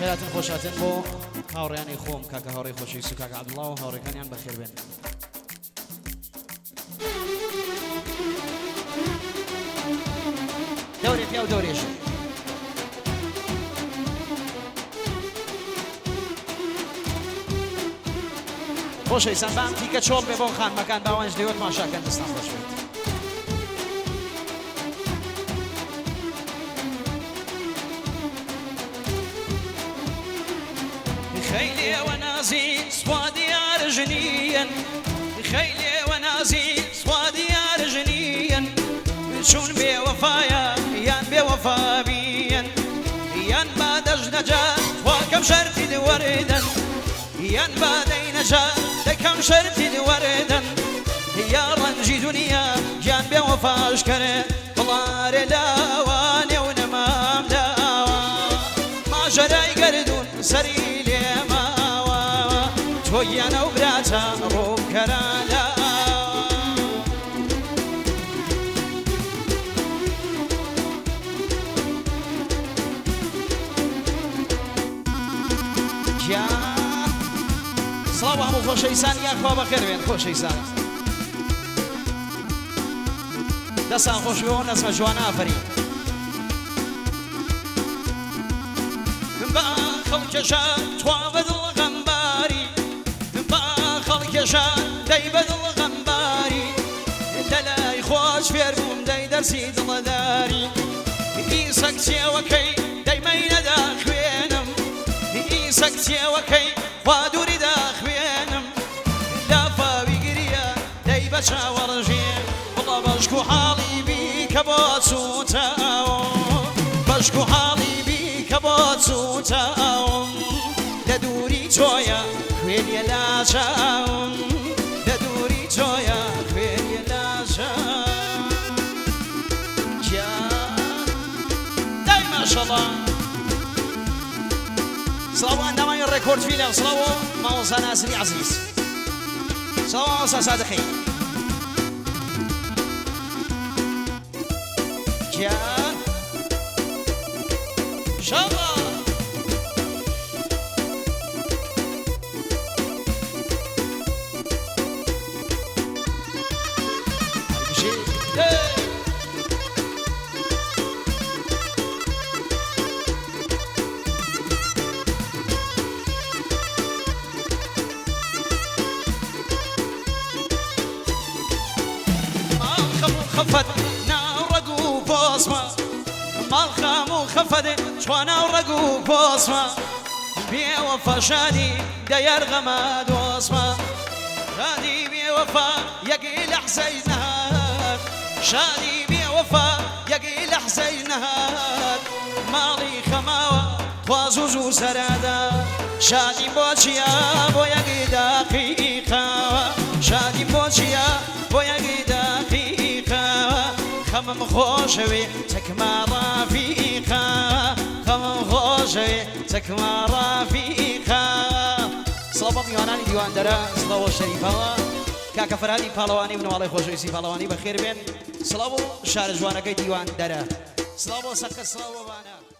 خێراتن خۆشاتن بۆ هاوڕێیانی خۆم کاکە هاوڕێی خۆشەویست و کاکە عەبدوڵڵا و هاوڕێکانیان بەخێر بێن. دەورێ پیا و دەورێژ خۆشەویستان بام دیکە چۆڵ بێ بۆ خانمەکان باوانش دەیوت ماشاکەن دەستان خۆش بێت. خيلي ونازي صواد يا رجنيا خيلي ونازي صواد يا رجنيا شون بوفايا يان بوفا بيا يان بادج نجا وكم شرتي الوردا يان بادي نجا كم شرتي الوردا يا رنجي دنيا يان بوفا اشكره طلار لاواني ونمام داوا ما جراي قردون سري تويانا وبراتا روم كرالا يا صلاة همو خوشيسان يا اخوة بخير بين خوشيسان دستان خوش بيون اسم جوانا فري باخل كشان توافد الغنباري كشان داي بدل غنباري دلاي خوش فيربوم داي درسي دلداري إيسكتي وكي داي مين داخوينم إيسكتي وكي وادوري داخوينم لافا بيقريا داي بشا ورجي والله بشكو حالي بيك بوتسو تاوم بشكو حالي بيك بوتسو تاوم لدوري تويا خوين يلا شاوم لدوري تويا خوين يلا شاوم يا داي ما شاء الله صلاة عندما يركورد فينا صلاة موسى ناصري عزيز صلاة موسى صادقي يا شاء الله خفت ناورقو بوسما مال خامو خفت شوانا ورقو بوسما بيا وفا شادي داير غماد وصما شادي بيا وفا يقيل حسينها شادي بيا وفا يقيل حسينها مالي خماوة وازوزو سرادا شادي بوشيا بويا دقيقة شادي بوشيا بويا خمم خوشوي تكما رفيقا خمم خوشوي تكما رفيقا صلاه میوانانی دیوان دره صلاه شریفه کاکە فەرهادی پاڵەوانی بن و ئاڵای خۆشەویستی پاڵەوانی بەخێر بێن سڵاو و شارە جوانەکەی دیوان دەرە سڵاو بۆ سەقە سڵاو بۆ بانە